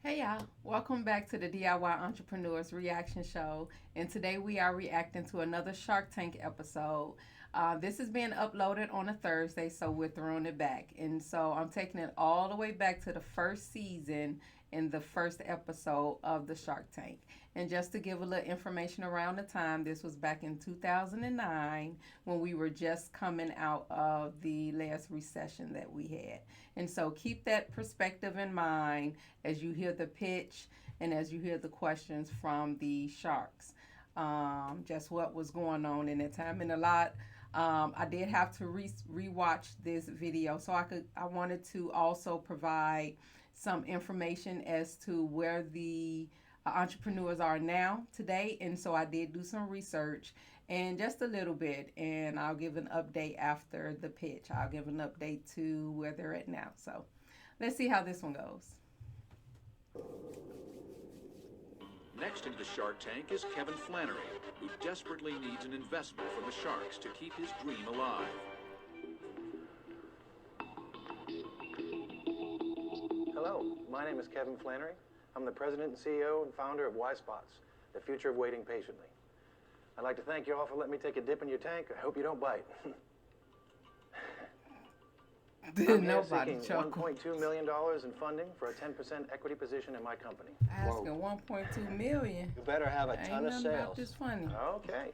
Hey y'all, welcome back to the DIY Entrepreneurs Reaction Show. And today we are reacting to another Shark Tank episode. This is being uploaded on a Thursday, so we're throwing it back. And so I'm taking it all the way back to the first season in the first episode of the Shark Tank. And just to give a little information around the time, this was back in 2009 when we were just coming out of the last recession that we had. And so keep that perspective in mind as you hear the pitch and as you hear the questions from the sharks. Just what was going on in that time, and a lot. I did have to rewatch this video, so I wanted to also provide some information as to where the entrepreneurs are now today, and so I did do some research and just a little bit, and I'll give an update after the pitch. I'll give an update to where they're at now. So let's see how this one goes. Next into the Shark Tank is Kevin Flannery, who desperately needs an investment from the Sharks to keep his dream alive. Hello, my name is Kevin Flannery. I'm the president and CEO and founder of WiSpots, the future of waiting patiently. I'd like to thank you all for letting me take a dip in your tank. I hope you don't bite. I'm here seeking $1.2 million in funding for a 10% equity position in my company. Asking 1.2 million. You better have a ton of Ain't nothing about sales. this funny. Okay.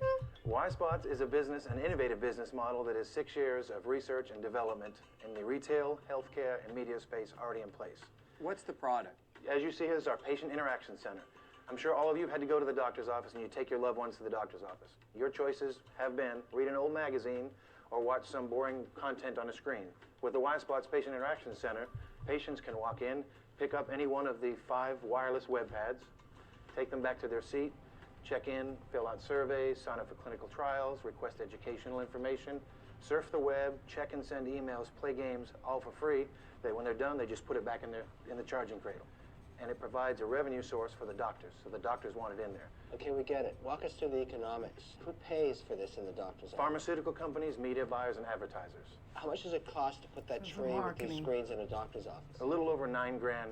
WiSpots is an innovative business model that is 6 years of research and development in the retail, healthcare, and media space already in place. What's the product? As you see, here's our patient interaction center. I'm sure all of you have had to go to the doctor's office and you take your loved ones to the doctor's office. Your choices have been read an old magazine or watch some boring content on a screen. With the WiSpots Patient Interaction Center, patients can walk in, pick up any one of the 5 wireless web pads, take them back to their seat, check in, fill out surveys, sign up for clinical trials, request educational information, surf the web, check and send emails, play games, all for free. When they're done, they just put it back in the charging cradle. And it provides a revenue source for the doctors, so the doctors want it in there. Okay, we get it. Walk us through the economics. Who pays for this in the doctor's office? Pharmaceutical companies, media buyers, and advertisers. How much does it cost to put that It's tray with marketing. these screens in a doctor's office? A little over $9 grand.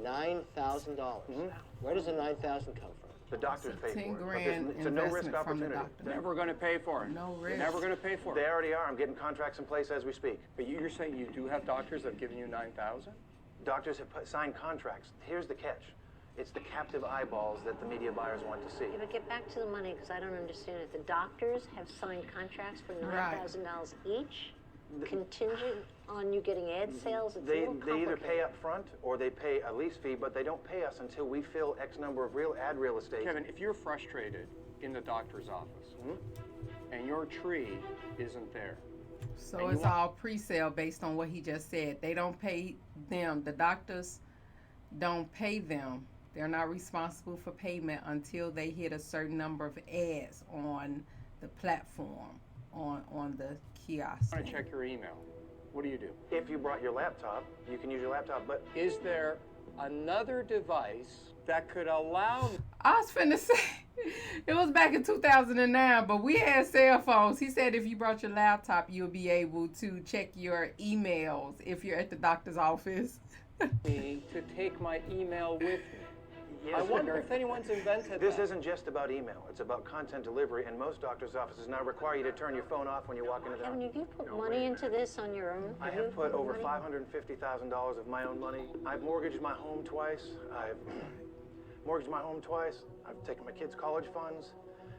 $9,000. Where does the $9,000 come from? The doctors pay 10 for it. But grand it's a no-risk investment from the opportunity. doctor. Never going to pay for it. No You're risk. never going to pay for They it. already are. I'm getting contracts in place as we speak. But you're saying you do have doctors that have given you 9,000? Doctors have signed contracts. Here's the catch. It's the captive eyeballs that the media buyers want to see. Yeah, but get back to the money, because I don't understand it. The doctors have signed contracts for $9,000 each, contingent on you getting ad sales. It's a They little either complicated. pay up front or they pay a lease fee, but they don't pay us until we fill X number of real estate. Kevin, if you're frustrated in the doctor's office and your tree isn't there, So And it's you want- all pre-sale based on what he just said. They don't pay them. The doctors don't pay them. They're not responsible for payment until they hit a certain number of ads on the platform, on the kiosk. I want to check your email. What do you do? If you brought your laptop, you can use your laptop, but Is there another device that could allow I was finna say, it was back in 2009, but we had cell phones. He said if you brought your laptop, you'll be able to check your emails if you're at the doctor's office. me to take my email with me? yes, I wonder if anyone's invented this that. isn't just about email. It's about content delivery, and most doctors' offices now require you to turn your phone off when you walk into the Kevin, have you put money into this on your own? I you have put over money? $550,000 of my own money. I've mortgaged my home twice. I've mortgaged my home twice. I've taken my kids' college funds,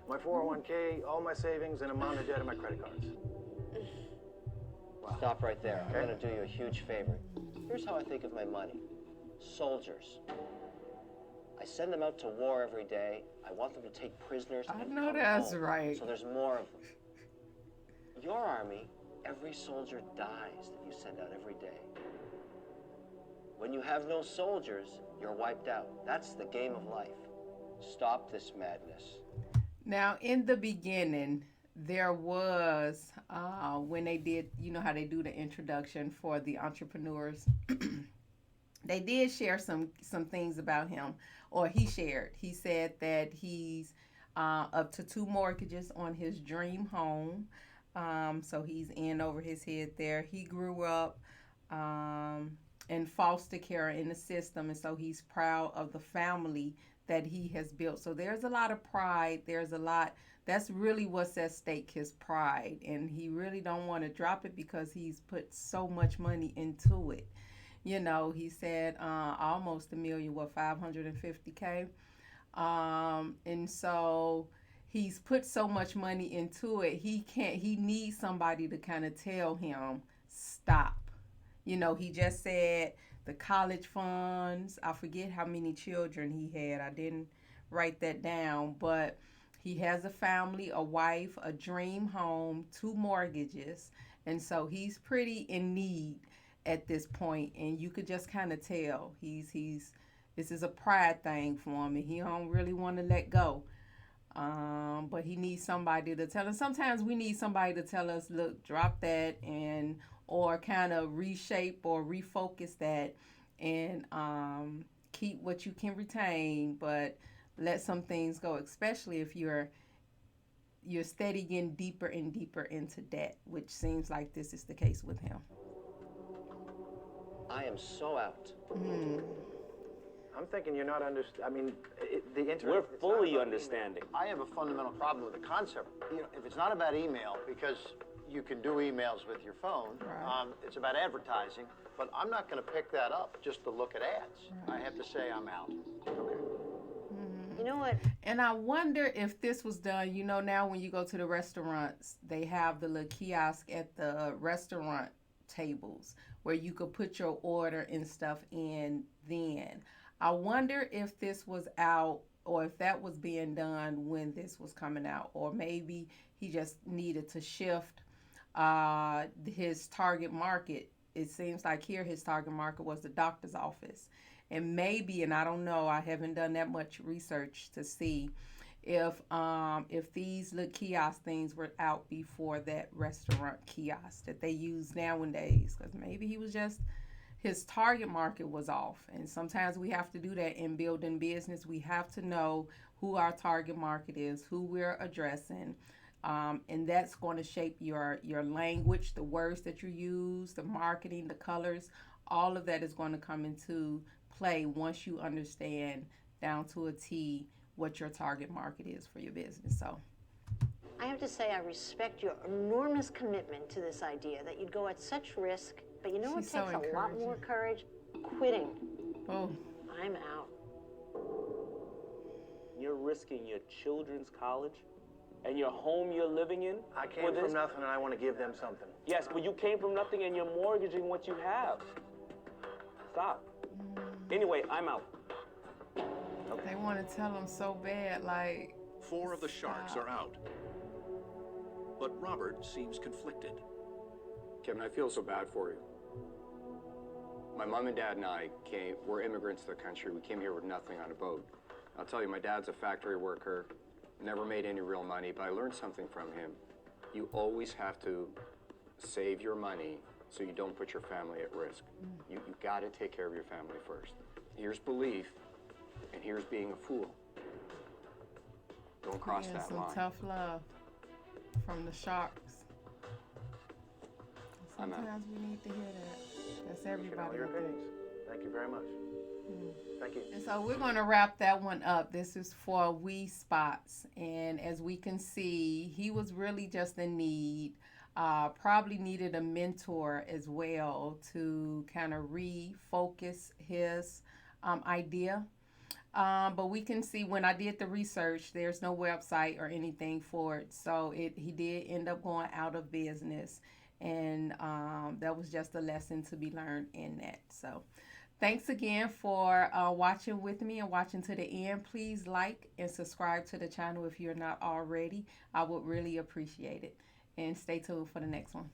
my 401k, all my savings, and amount of debt in my credit cards. Stop right there. Okay. I'm going to do you a huge favor. Here's how I think of my money. Soldiers. I send them out to war every day. I want them to take prisoners I and know come that's home, right. so there's more of them. Your army, every soldier dies that you send out every day. When you have no soldiers, you're wiped out. That's the game of life. Stop this madness. Now, in the beginning, there was, when they did, you know how they do the introduction for the entrepreneurs, they did share some things about him, or he shared. He said that he's up to 2 mortgages on his dream home. So he's in over his head there. He grew up in foster care in the system, and so he's proud of the family that he has built. So there's a lot of pride. There's a lot. That's really what's at stake, his pride, and he really don't want to drop it because he's put so much money into it. You know, he said almost $1 million, what, 550K, and so he's put so much money into it. He needs somebody to kind of tell him stop. You know, he just said the college funds. I forget how many children he had. I didn't write that down, but he has a family, a wife, a dream home, 2 mortgages, and so he's pretty in need at this point, and you could just kind of tell he's this is a pride thing for him, and he don't really want to let go. But he needs somebody to tell him. Sometimes we need somebody to tell us, look, drop that, and or kind of reshape or refocus that, and keep what you can retain, but let some things go, especially if you're steady getting deeper and deeper into debt, which seems like this is the case with him. I am so out. I'm thinking you're not the internet. We're fully understanding. I have a fundamental problem with the concept. You know, if it's not about email, because you can do emails with your phone, right. It's about advertising, but I'm not going to pick that up just to look at ads. Right. I have to say I'm out. Okay. You know what? And I wonder if this was done, you know, now when you go to the restaurants, they have the little kiosk at the restaurant tables where you could put your order and stuff in then. I wonder if this was out or if that was being done when this was coming out, or maybe he just needed to shift his target market. It seems like here his target market was the doctor's office. And maybe, and I don't know, I haven't done that much research to see if these little kiosk things were out before that restaurant kiosk that they use nowadays, because maybe he was just, his target market was off. And sometimes we have to do that in building business. We have to know who our target market is, who we're addressing, and that's going to shape your language, the words that you use, the marketing, the colors. All of that is going to come into play once you understand down to a T what your target market is for your business. So I have to say I respect your enormous commitment to this idea that you'd go at such risk, but you know what She's takes so a lot more courage? Quitting. Oh, I'm out. You're risking your children's college and your home you're living in. I came from nothing and I want to give them something. Yes, but you came from nothing and you're mortgaging what you have. Stop. Anyway, I'm out. they want to tell him so bad, like 4 of the sharks are out. But Robert seems conflicted. Kevin, I feel so bad for you. My mom and dad and I we're immigrants to the country. We came here with nothing on a boat. I'll tell you, my dad's a factory worker, never made any real money, but I learned something from him. You always have to save your money so you don't put your family at risk. You got to take care of your family first. Here's belief, and here's being a fool. Don't cross yeah, that some line. tough love from the sharks. I'm out. Sometimes we need to hear that. That's Appreciate all everybody. your opinions. Thank you very much. Thank you. And so we're going to wrap that one up. This is for WiSpots. And as we can see, he was really just in need. Probably needed a mentor as well to kind of refocus his idea. But we can see when I did the research, there's no website or anything for it. So he did end up going out of business. And that was just a lesson to be learned in that. So thanks again for watching with me and watching to the end. Please like and subscribe to the channel if you're not already. I would really appreciate it. And stay tuned for the next one.